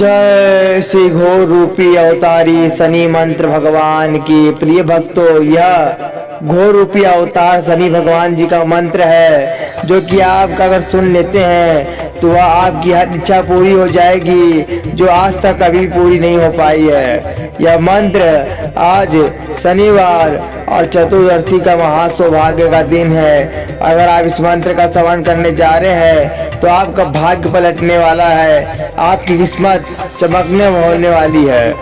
जय श्री घोर रूपी अवतारी शनि मंत्र भगवान की प्रिय भक्तों, यह घोर रूपी अवतार शनि भगवान जी का मंत्र है, जो कि आप अगर सुन लेते हैं तो वह आपकी हर इच्छा पूरी हो जाएगी, जो आज तक कभी पूरी नहीं हो पाई है। यह मंत्र आज शनिवार और चतुर्दशी का महासौभाग्य का दिन है। अगर आप इस मंत्र का श्रवण करने जा रहे हैं तो आपका भाग्य पलटने वाला है, आपकी किस्मत चमकने होने वाली है।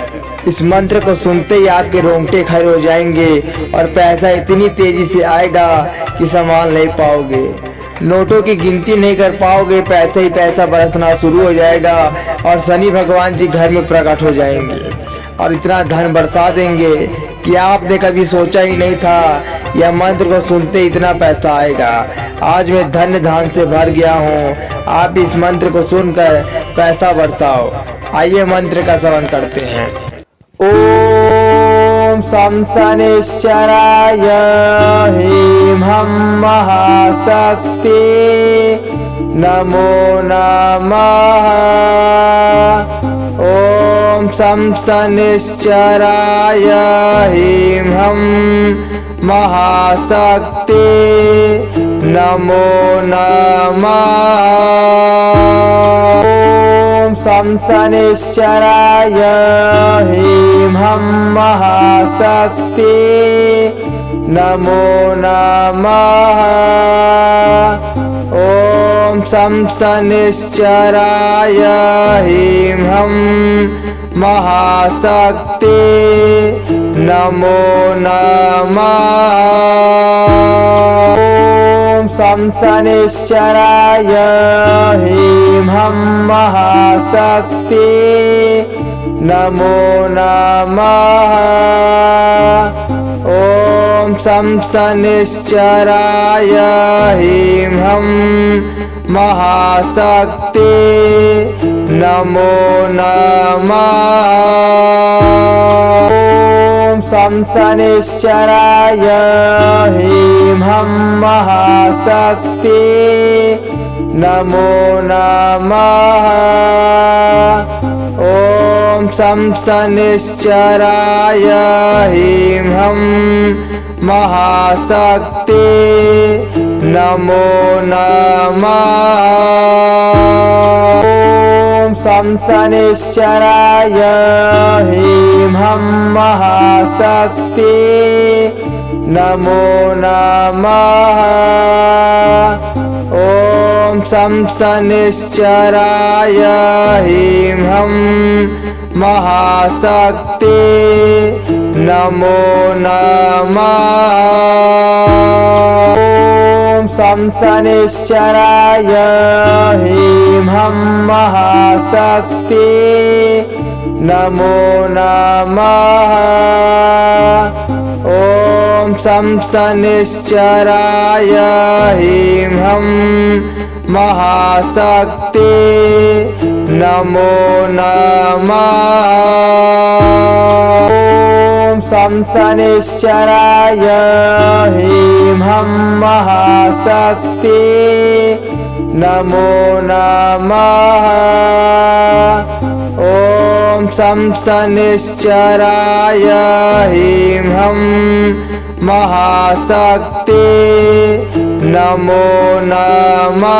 इस मंत्र को सुनते ही आपके रोंगटे खड़े हो जाएंगे और पैसा इतनी तेजी से आएगा कि संभाल नहीं पाओगे। नोटों की गिनती नहीं कर पाओगे, पैसा ही पैसा बरसना शुरू हो जाएगा और शनि भगवान जी घर में प्रकट हो जाएंगे और इतना धन बरसा देंगे कि आपने कभी सोचा ही नहीं था यह मंत्र को सुनते इतना पैसा आएगा। आज मैं धन्य धान से भर गया हूँ, आप इस मंत्र को सुनकर पैसा बरसाओ। आइए मंत्र का श्रवण करते हैं। ओम सं शनिश्चराय ह्रीं हं महाशक्ति नमो नमः। ओम सं शनिश्चराय ह्रीं हं महाशक्ति नमो नमः। ओम सं शनिश्चराय ह्रीं हं महाशक्ति नमो नमः। ओम सं शनिश्चराय ह्रीं हं महाशक्ति नमो नमः। ओम सं शनिश्चराय ह्रीं हं महाशक्ति नमो नमः। ओम सं शनिश्चराय ह्रीं हं महाशक्ति नमो नमः। ओम सं शनिश्चराय ह्रीं हं महाशक्ति नमो नमः। ओम सं शनिश्चराय ह्रीं हं महाशक्ति नमो नमः। ओम सं शनिश्चराय ह्रीं हं महाशक्ति नमो नमः। ओम सं शनिश्चराय ह्रीं हं महाशक्ति नमो नमः। ओम सं शनिश्चराय ह्रीं हं महाशक्ति नमो नमः। ओम सं शनिश्चराय ह्रीं हं महाशक्ति नमो नमः। ओम सं शनिश्चराय ह्रीं हं महाशक्ति नमो नमः। ओम सं शनिश्चराय ह्रीं हं महाशक्ति नमो नमः।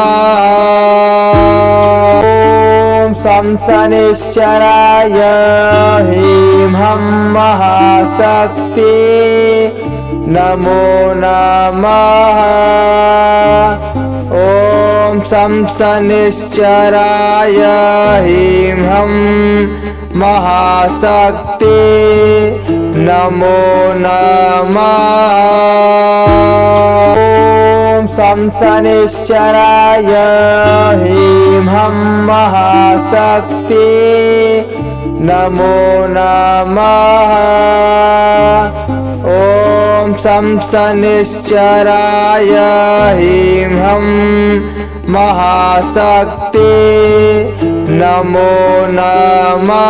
ओम सं शनिश्चराय ह्रीं हं महाशक्ति नमो नमः। ओम सं शनिश्चराय ह्रीं हं महाशक्ति नमो नमः। ओम सं शनिश्चराय ह्रीं हं महाशक्ति नमो नमः। ओम सं शनिश्चराय ह्रीं हं महाशक्ति नमो नमः।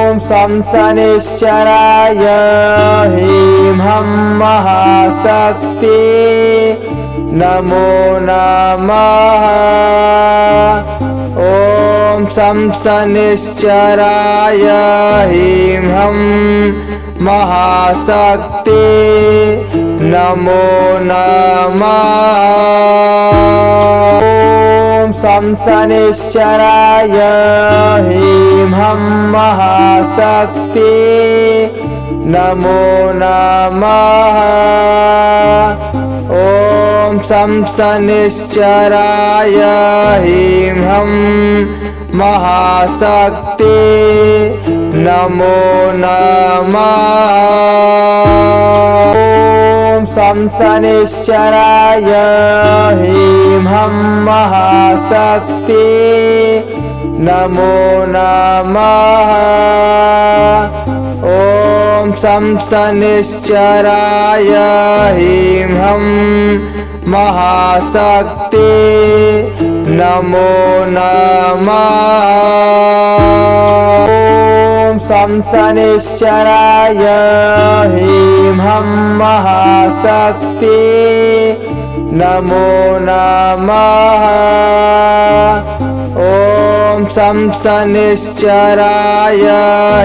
ओम सं शनिश्चराय ह्रीं हं महाशक्ति नमो नमः। ॐ शं शनिश्चराय ह्रीं ह्रं महाशक्ते नमो नमः। ॐ शं शनिश्चराय ह्रीं ह्रं महाशक्ते नमो नमः। ॐ शं शनिश्चराय ह्रीं ह्रं महाशक्ते नमो नमः। ॐ शं शनिश्चराय ह्रीं ह्रं महाशक्ते नमो नमः। ॐ शं शनिश्चराय ह्रीं ह्रं महाशक्ते नमो नमः। ॐ शं शनिश्चराय ह्रीं ह्रं महाशक्ते नमो नमः। ॐ शं शनिश्चराय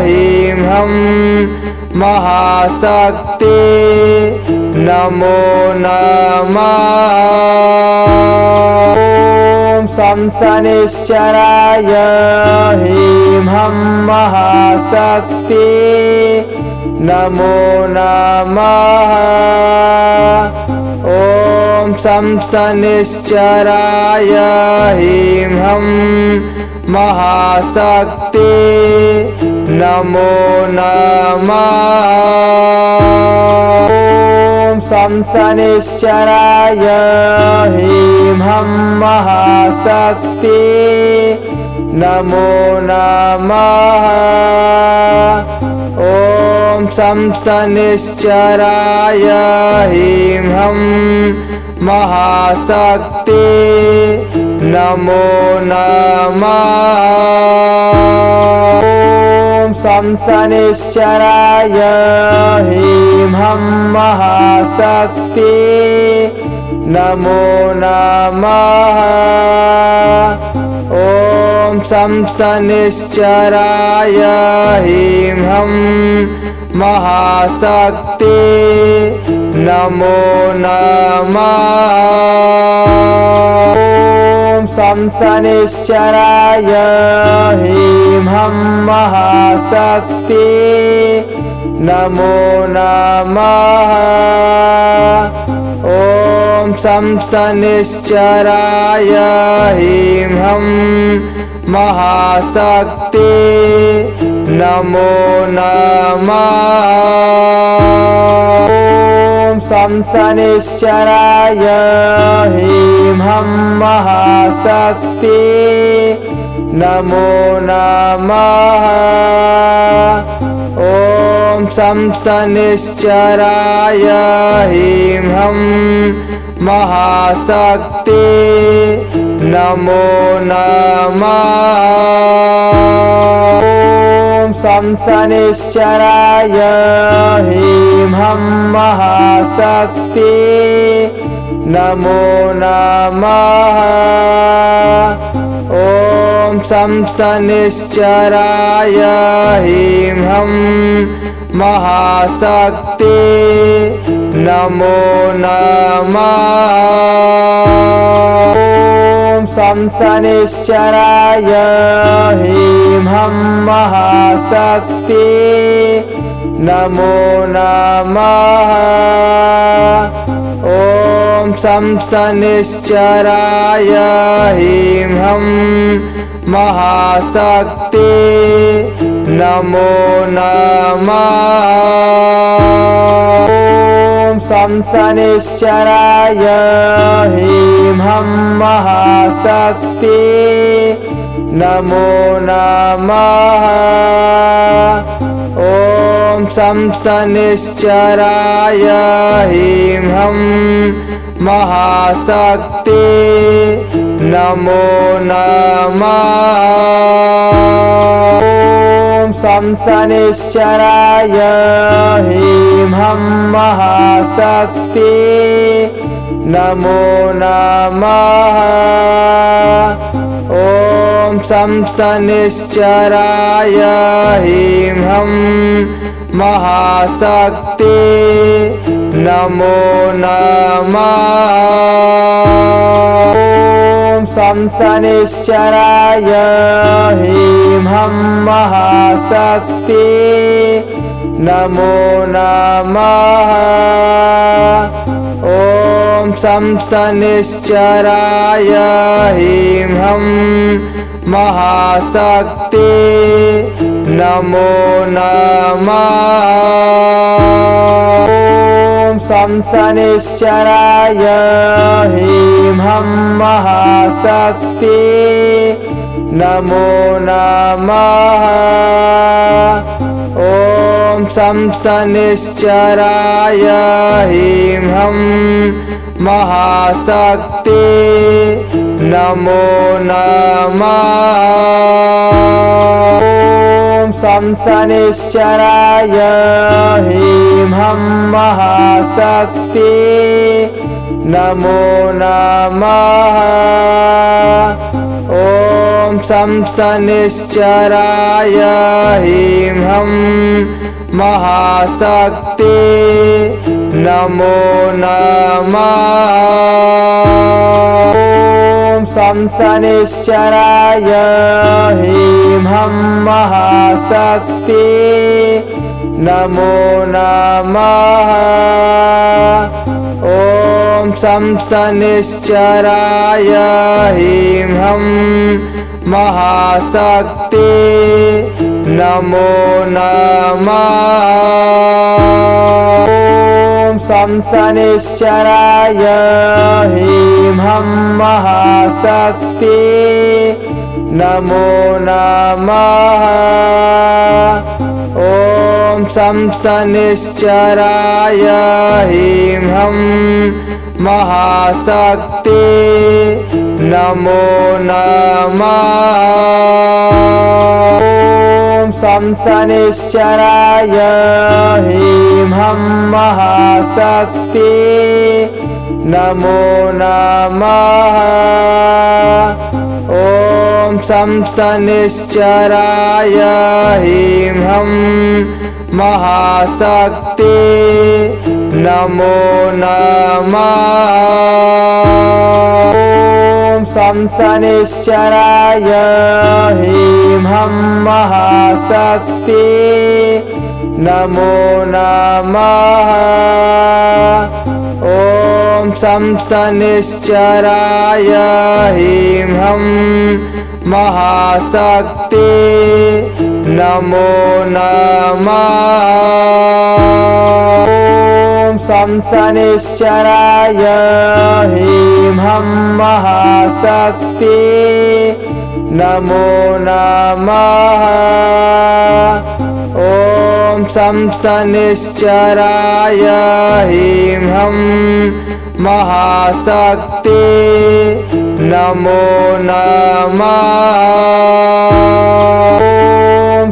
ह्रीं ह्रं महाशक्ते नमो नमः। ॐ शं शनिश्चराय ह्रीं ह्रं महाशक्ते नमो नमः। ॐ शं शनिश्चराय ह्रीं ह्रं महाशक्ते नमो नमः। ॐ शं शनिश्चराय ह्रीं ह्रं महाशक्ते नमो नमः। ॐ शं शनिश्चराय ह्रीं ह्रं महाशक्ते नमो नमः। ॐ शं शनिश्चराय ह्रीं ह्रं महाशक्ते नमो नमः। ॐ शं शनिश्चराय ह्रीं ह्रं महाशक्ते नमो नमः। ॐ शं शनिश्चराय ह्रीं ह्रं महाशक्ते नमो नमः। ॐ शं शनिश्चराय ह्रीं ह्रं महाशक्ते नमो नमः। ॐ शं शनिश्चराय ह्रीं ह्रं महाशक्ते नमो नमः। ॐ शं शनिश्चराय ह्रीं ह्रं महाशक्ते नमो नमः। ॐ शं शनिश्चराय ह्रीं ह्रं महाशक्ते नमो नमः। ॐ शं शनिश्चराय ह्रीं ह्रं महाशक्ते नमो नमः। ॐ शं शनिश्चराय ह्रीं ह्रं महाशक्ते नमो नमः। ॐ शं शनिश्चराय ह्रीं ह्रं महाशक्ते नमो नमः। ॐ शं शनिश्चराय ह्रीं ह्रं महाशक्ते नमो नमः। ॐ शं शनिश्चराय ह्रीं ह्रं महाशक्ते नमो नमः। ॐ शं शनिश्चराय ह्रीं ह्रं महाशक्ते नमो नमः। ॐ शं शनिश्चराय ह्रीं हं महाशक्ते नमो नमः। ॐ शं शनिश्चराय ह्रीं हं महाशक्ते नमो नमः। ॐ शं शनिश्चराय ह्रीं हं महाशक्ते नमो नमः। ॐ शं शनिश्चराय ह्रीं हं महाशक्ते नमो नमः। ॐ शं शनिश्चराय ह्रीं हं महाशक्ते नमो नमः। ॐ शं शनिश्चराय ह्रीं हं महाशक्ते नमो नमः। ॐ शं शनिश्चराय ह्रीं हं महाशक्ते नमो नमः। ॐ शं शनिश्चराय ह्रीं हं महाशक्ते नमो नमः। ॐ शं शनिश्चराय ह्रीं हं महाशक्ते नमो नमः। ॐ शं शनिश्चराय ह्रीं हं महाशक्ते नमो नमः। ॐ शं शनिश्चराय ह्रीं हं महाशक्ते नमो नमः। ॐ शं शनिश्चराय ह्रीं हं महाशक्ते नमो नमः। ॐ शं शनिश्चराय ह्रीं हं महाशक्ते नमो नमः। ॐ शं शनिश्चराय ह्रीं हं महाशक्ते नमो नमः। ॐ शं शनिश्चराय ह्रीं हं महाशक्ते नमो नमः। ॐ शं शनिश्चराय ह्रीं हं महाशक्ते नमो नमः। ॐ शं शनिश्चराय ह्रीं हं महाशक्ते नमो नमः। ॐ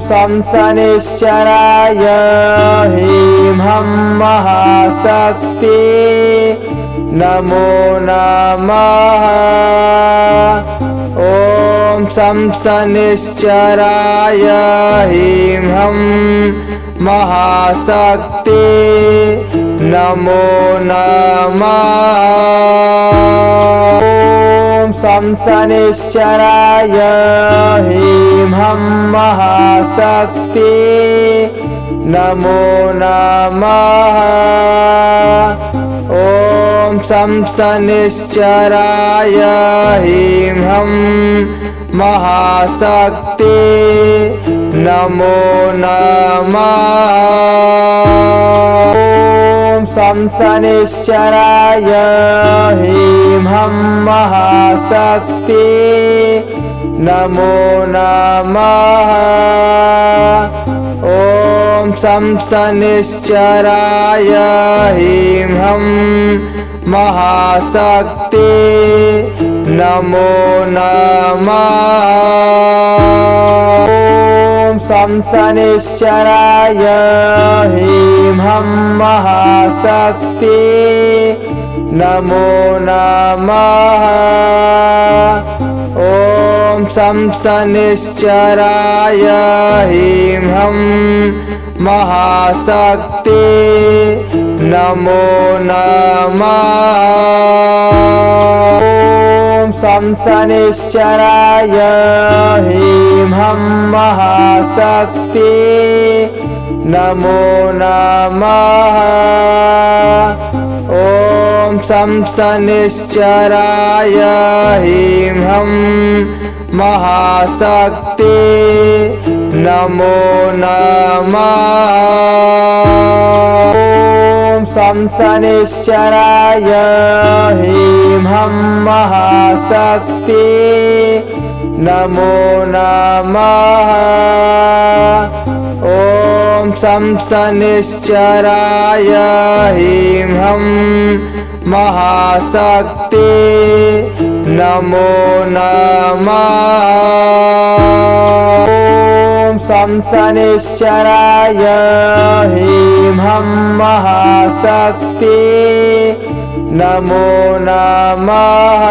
शं शनिश्चराय ह्रीं हं महाशक्ते नमो नमः। ॐ शं शनिश्चराय ह्रीं हं महाशक्ते नमो नमः। ॐ शं शनिश्चराय ह्रीं हं महाशक्ते नमो नमः। ॐ शं शनिश्चराय ह्रीं हं महाशक्ते नमो नमः। ॐ शं शनिश्चराय ह्रीं हं महाशक्ते नमो नमः। ॐ शं शनिश्चराय ह्रीं हं महाशक्ते नमो नमः। ॐ शं शनिश्चराय ह्रीं हं महाशक्ते नमो नमः। ॐ शं शनिश्चराय ह्रीं हं महाशक्ते नमो नमः। ॐ शं शनिश्चराय ह्रीं हं महाशक्ते नमो नमः। ॐ शं शनिश्चराय ह्रीं हं महाशक्ते नमो नमः। ॐ शं शनिश्चराय ह्रीं हं महाशक्ते नमो नमः। ॐ शं शनिश्चराय ह्रीं हं महाशक्ते नमो नमः। ॐ शं शनिश्चराय ह्रीं हं महाशक्ते नमो नमः।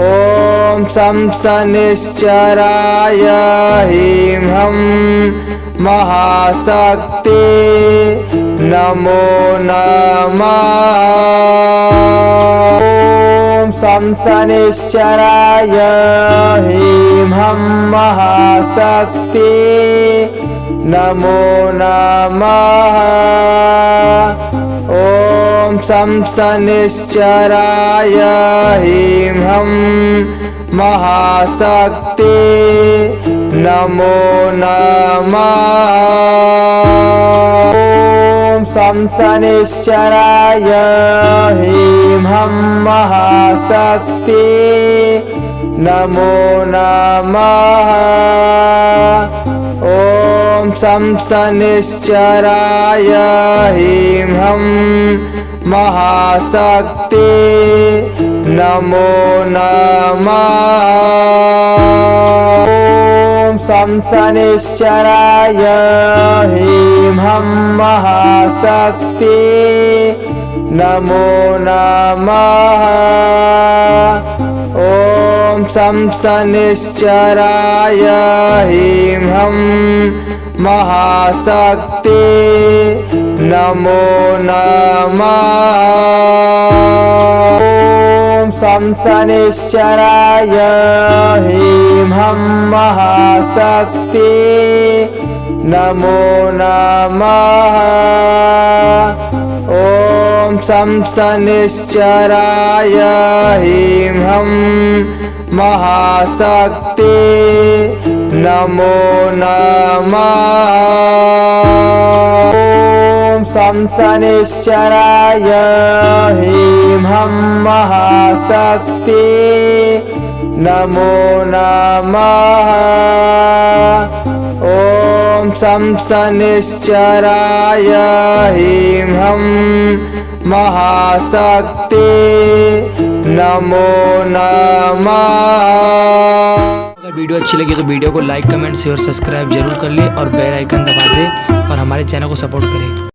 ॐ शं शनिश्चराय ह्रीं हं महाशक्ते नमो नमः। ॐ शं शनिश्चराय ह्रीं हं महाशक्ते नमो नमः। ॐ शं शनिश्चराय ह्रीं हं महाशक्ते नमो नमः। ॐ शं शनिश्चराय ह्रीं हं महाशक्ते नमो नमः। ॐ शं शनिश्चराय ह्रीं हं महाशक्ते नमो नमः। ॐ शं शनिश्चराय ह्रीं हं महाशक्ते नमो नमः। ॐ शं शनिश्चराय ह्रीं हं महाशक्ते नमो नमः। ॐ शं शनिश्चराय ह्रीं हं महाशक्ते नमो नमः। ॐ शं शनिश्चराय ह्रीं हं महाशक्ते नमो नमः। ॐ शं शनिश्चराय ह्रीं हं महाशक्ते नमो नमः। ॐ शं शनिश्चराय ह्रीं हं महाशक्ते नमो नमः। अगर वीडियो अच्छी लगी तो वीडियो को लाइक कमेंट शेयर सब्सक्राइब जरूर कर ले और बेल आइकन दबा दे और हमारे चैनल को सपोर्ट करें।